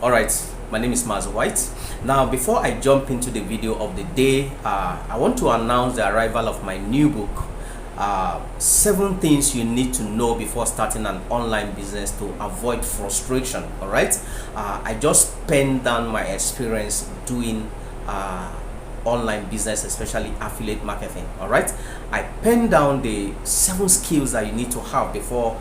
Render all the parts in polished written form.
Alright, my name is Maz White. Now, before I jump into the video of the day, I want to announce the arrival of my new book, 7 things you need to know before starting an online business to avoid frustration. Alright, I just penned down my experience doing online business, especially affiliate marketing. All right, I penned down the 7 skills that you need to have before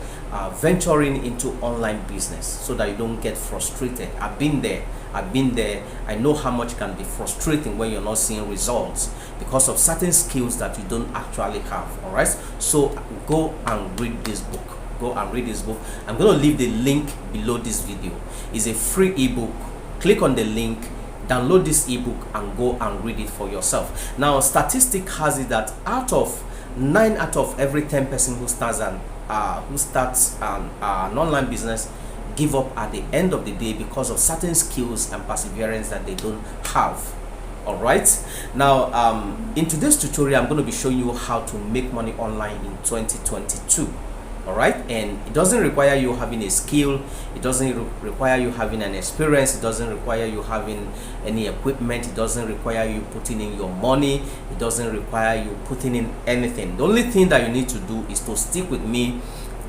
venturing into online business, so that you don't get frustrated. I've been there. I know how much it can be frustrating when you're not seeing results because of certain skills that you don't actually have. All right, so go and read this book. I'm going to leave the link below this video. It's a free ebook. Click on the link, download this ebook, and go and read it for yourself. Now, statistic has it that 9 out of every 10 person who starts an online business give up at the end of the day because of certain skills and perseverance that they don't have. All right, now in today's tutorial, I'm going to be showing you how to make money online in 2022. All right, and it doesn't require you having a skill, it doesn't require you having an experience, it doesn't require you having any equipment, it doesn't require you putting in your money, it doesn't require you putting in anything. The only thing that you need to do is to stick with me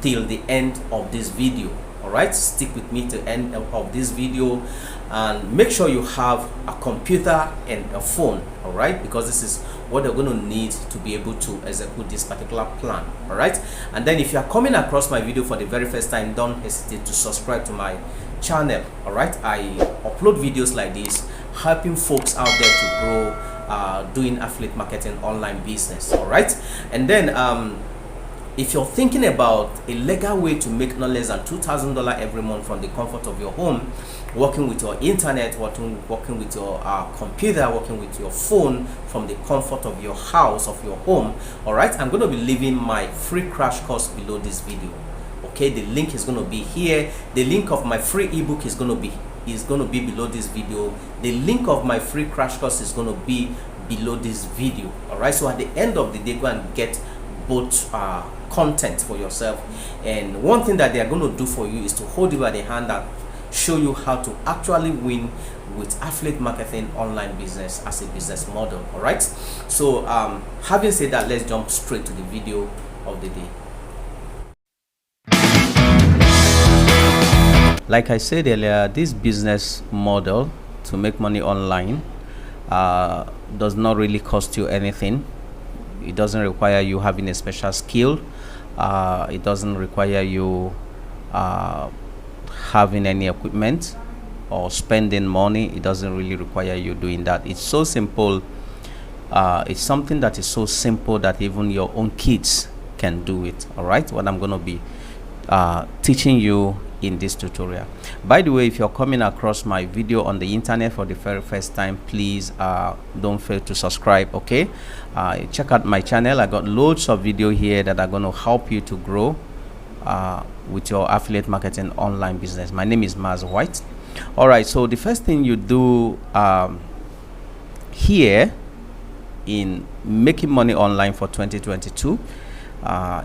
till the end of this video. All right, stick with me to the end of this video, and make sure you have a computer and a phone. All right, because this is what you're going to need to be able to execute this particular plan. All right, and then if you are coming across my video for the very first time, don't hesitate to subscribe to my channel. All right, I upload videos like this helping folks out there to grow doing affiliate marketing online business. All right, and then if you're thinking about a legal way to make not less than $2,000 every month from the comfort of your home, working with your internet, working with your computer, working with your phone from the comfort of your house, of your home, all right, I'm going to be leaving my free crash course below this video. Okay, the link is going to be here. The link of my free ebook is going to be below this video. The link of my free crash course is going to be below this video. All right, so at the end of the day, go and get both content for yourself. And one thing that they are going to do for you is to hold you by the hand and show you how to actually win with affiliate marketing online business as a business model. All right, so having said that, let's jump straight to the video of the day. Like I said earlier, this business model to make money online does not really cost you anything. It doesn't require you having a special skill. It doesn't require you having any equipment or spending money. It doesn't really require you doing that. It's so simple. It's something that is so simple that even your own kids can do it. All right, what I'm going to be teaching you in this tutorial. By the way, if you're coming across my video on the internet for the very first time, please don't fail to subscribe. Okay, check out my channel. I got loads of video here that are going to help you to grow with your affiliate marketing online business. My name is Maz White. All right, so the first thing you do here in making money online for 2022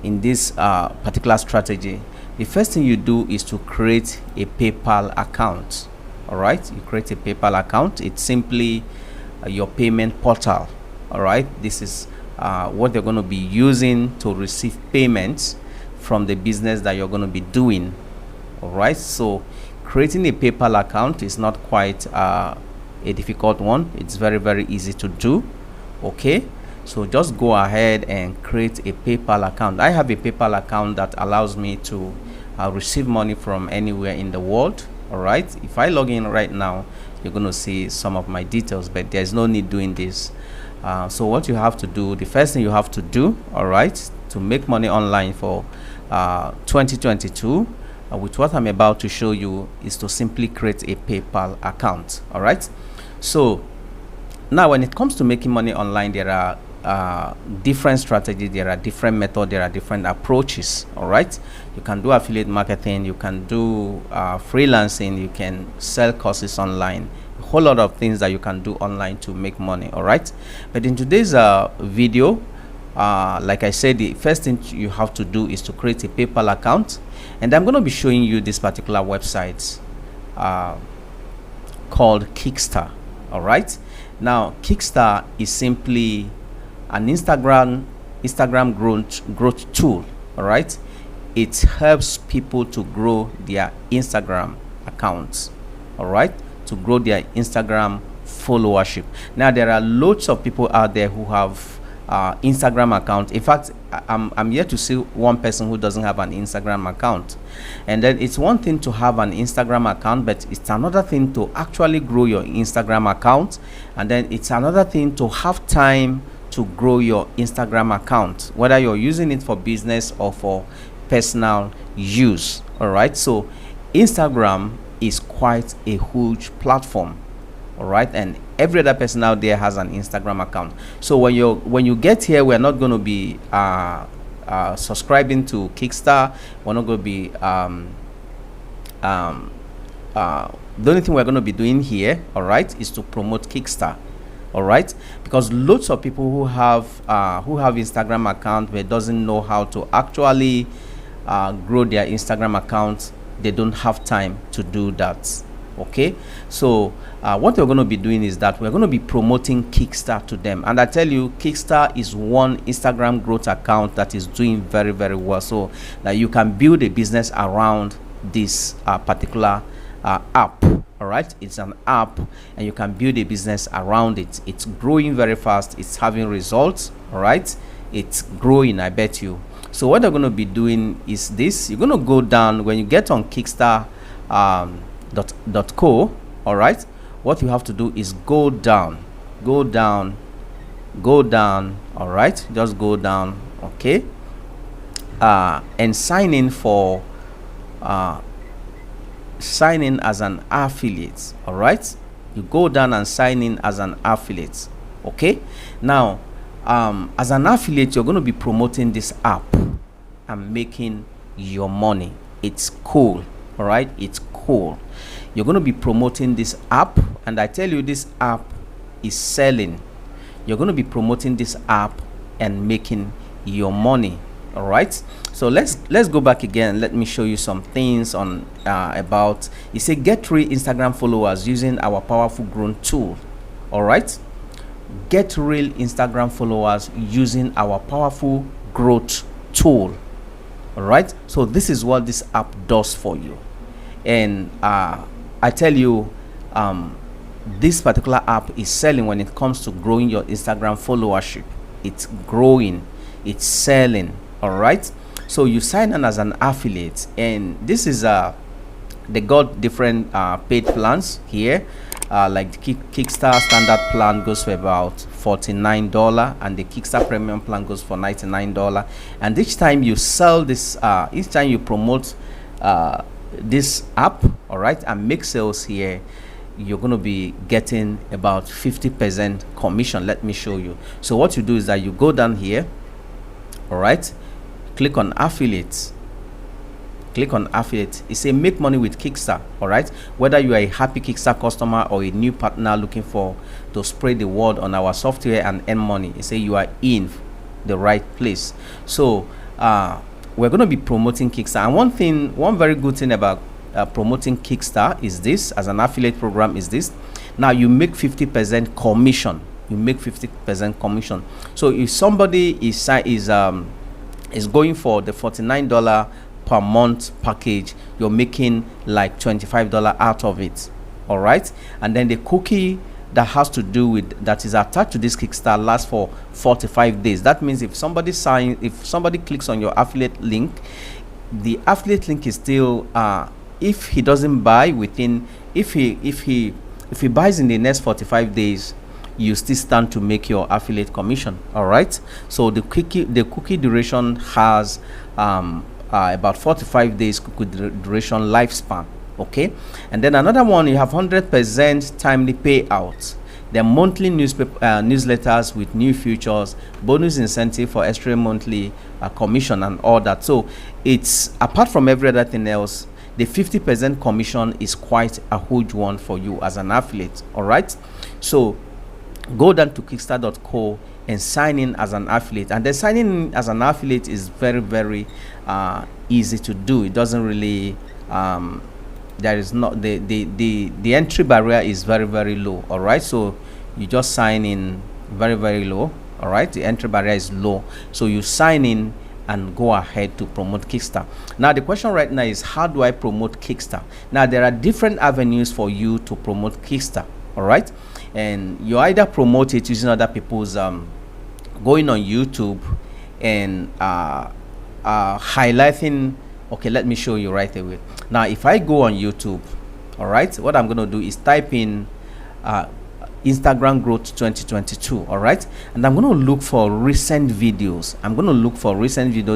in this particular strategy, the first thing you do is to create a PayPal account. All right, you create a PayPal account. It's simply your payment portal. All right, this is what you're going to be using to receive payments from the business that you're going to be doing. All right, so creating a PayPal account is not quite a difficult one. It's very, very easy to do. Okay, so just go ahead and create a PayPal account. I have a PayPal account that allows me to receive money from anywhere in the world. All right, if I log in right now, you're going to see some of my details, but there's no need doing this. So what you have to do, the first thing you have to do, all right, to make money online for 2022 with what I'm about to show you, is to simply create a PayPal account. All right, so now when it comes to making money online, there are different strategies, there are different methods, there are different approaches. All right, you can do affiliate marketing, you can do freelancing, you can sell courses online, a whole lot of things that you can do online to make money. All right, but in today's video, like I said, the first thing you have to do is to create a PayPal account, and I'm going to be showing you this particular website called Kickstar. All right. Now, Kickstar is simply an Instagram growth tool. All right. It helps people to grow their Instagram accounts. All right, to grow their Instagram followership. Now, there are loads of people out there who have Instagram account. In fact, I'm yet to see one person who doesn't have an Instagram account. And then it's one thing to have an Instagram account, but it's another thing to actually grow your Instagram account. And then it's another thing to have time to grow your Instagram account, whether you're using it for business or for personal use. All right, so Instagram is quite a huge platform. All right, and every other person out there has an Instagram account. So when you get here, we're not going to be subscribing to Kickstar. We're not going to be the only thing we're going to be doing here, all right, is to promote Kickstar. All right, because lots of people who have Instagram account but doesn't know how to actually grow their Instagram account, they don't have time to do that. Okay, so what we're going to be doing is that we're going to be promoting Kickstar to them. And I tell you, Kickstar is one Instagram growth account that is doing very, very well, so that you can build a business around this particular app. All right, it's an app and you can build a business around it. It's growing very fast, it's having results. All right, it's growing, I bet you. So what they're going to be doing is this. You're going to go down when you get on Kickstar .co. all right, what you have to do is go down. All right, just go down. Okay, and sign in for sign in as an affiliate. All right, you go down and sign in as an affiliate. Okay, now as an affiliate, you're going to be promoting this app and making your money. It's cool. All right, it's cool. You're going to be promoting this app, and I tell you, this app is selling. You're going to be promoting this app and making your money. All right, so let's go back again. Let me show you some things on about. You say get 3 Instagram followers using our powerful growth tool. All right, get real Instagram followers using our powerful growth tool. All right, so this is what this app does for you. And I tell you, this particular app is selling when it comes to growing your Instagram followership. It's growing, it's selling. All right, so you sign on as an affiliate, and this is they got different paid plans here. Like the Kickstar standard plan goes for about $49, and the Kickstar premium plan goes for $99. And each time you sell this, each time you promote this app, all right, and make sales here, you're going to be getting about 50% commission. Let me show you. So what you do is that you go down here, all right, click on affiliates. It say make money with Kickstar. All right, whether you are a happy Kickstar customer or a new partner looking to spread the word on our software and earn money, it say you are in the right place. So we're going to be promoting Kickstar, and one very good thing about promoting Kickstar is this, as an affiliate program, is this. Now you make 50% commission. So if somebody is going for the $49 per month package, you're making like $25 out of it. All right, and then the cookie that has to do with that is attached to this Kickstar lasts for 45 days. That means if somebody clicks on your affiliate link, the affiliate link is still if he doesn't buy within, if he buys in the next 45 days, you still stand to make your affiliate commission. All right, so the cookie duration has about 45 days cookie duration lifespan. Okay, and then another one, you have 100% timely payouts, the monthly newsletters with new features, bonus incentive for extra monthly commission and all that. So it's, apart from every other thing else, the 50% commission is quite a huge one for you as an affiliate. All right, so go down to kickstar.co and sign in as an affiliate. And then signing in as an affiliate is very, very easy to do. It doesn't really there is not the entry barrier is very, very low. All right, so you just sign in very, very low. All right, the entry barrier is low, so you sign in and go ahead to promote Kickstarter. Now the question right now is, how do I promote Kickstarter? Now there are different avenues for you to promote Kickstarter. All right, and you either promote it using other people's going on YouTube and highlighting. Okay, let me show you right away. Now if I go on YouTube, all right, what I'm going to do is type in Instagram growth 2022. all right, and I'm going to look for recent videos.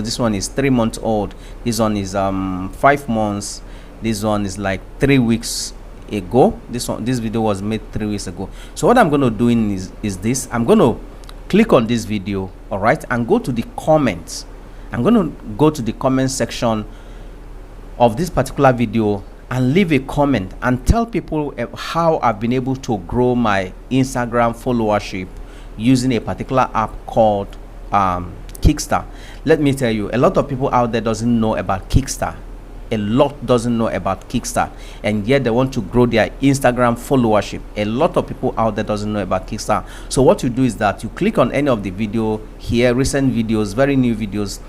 This one is 3 months old, this one is 5 months, this one is like 3 weeks ago, this video was made 3 weeks ago. So what I'm going to do is this. I'm going to click on this video, all right, and go to the comments. I'm going to go to the comment section of this particular video and leave a comment and tell people how I've been able to grow my Instagram followership using a particular app called Kickstarter. Let me tell you, a lot of people out there doesn't know about Kickstarter. And yet they want to grow their Instagram followership. A lot of people out there doesn't know about Kickstarter. So what you do is that you click on any of the video here, recent videos, very new videos,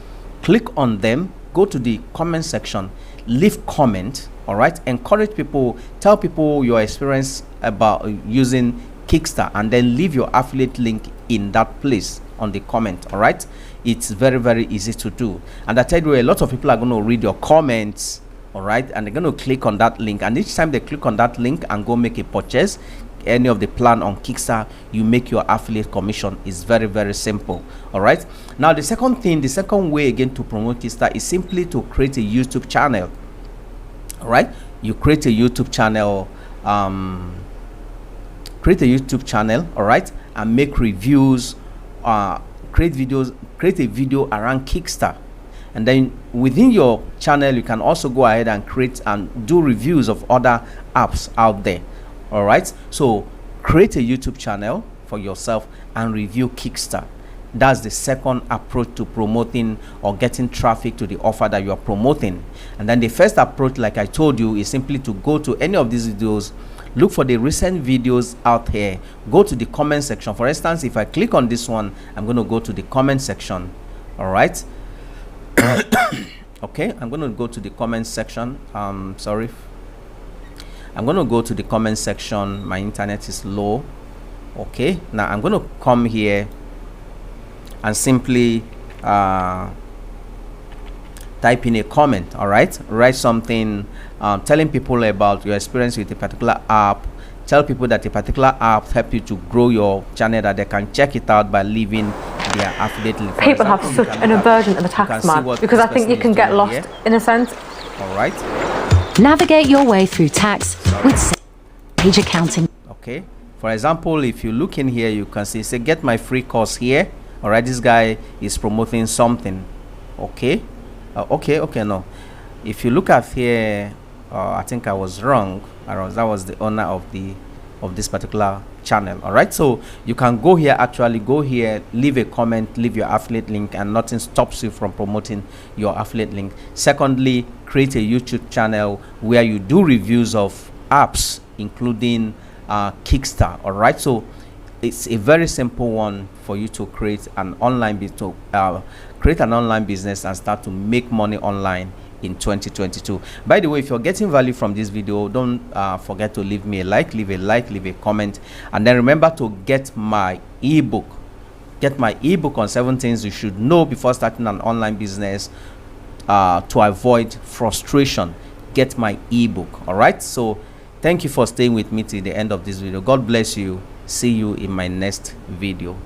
click on them, go to the comment section, leave comment. All right, encourage people, tell people your experience about using Kickstarter, and then leave your affiliate link in that place on the comment. All right, it's very, very easy to do, and I tell you, a lot of people are going to read your comments. All right, and they're going to click on that link, and each time they click on that link and go make a purchase any of the plan on Kickstarter, you make your affiliate commission. Is very, very simple. All right, now the second way again to promote Kickstarter is simply to create a YouTube channel. All right, you create a YouTube channel, all right, and make reviews, create a video around Kickstarter, and then within your channel you can also go ahead and create and do reviews of other apps out there. All right, so create a YouTube channel for yourself and review Kickstarter. That's the second approach to promoting or getting traffic to the offer that you are promoting. And then the first approach, like I told you, is simply to go to any of these videos, look for the recent videos out here, go to the comment section. For instance, if I click on this one, I'm going to go to the comment section. All right. Okay, I'm going to go to the comment section. Sorry, I'm going to go to the comment section. My internet is low. Okay, now I'm going to come here and simply type in a comment. All right, write something telling people about your experience with a particular app. Tell people that a particular app help you to grow your channel, that they can check it out by leaving their affiliate link. People have such an aversion of the tax man, because I think you can get lost here, in a sense. All right, navigate your way through tax with Sage Accounting. Okay, for example, if you look in here, you can see say get my free course here. All right, this guy is promoting something. Okay, no, if you look at here, I think I was wrong. That was the owner of this particular channel. All right, so you can go here, actually go here, leave a comment, leave your affiliate link, and nothing stops you from promoting your affiliate link. Secondly, create a YouTube channel where you do reviews of apps, including Kickstarter. All right, so it's a very simple one for you to create an online business and start to make money online in 2022. By the way, if you're getting value from this video, don't forget to leave me a like, leave a comment, and then remember to get my ebook on 7 things you should know before starting an online business to avoid frustration. Get my ebook. All right, so thank you for staying with me till the end of this video. God bless you. See you in my next video.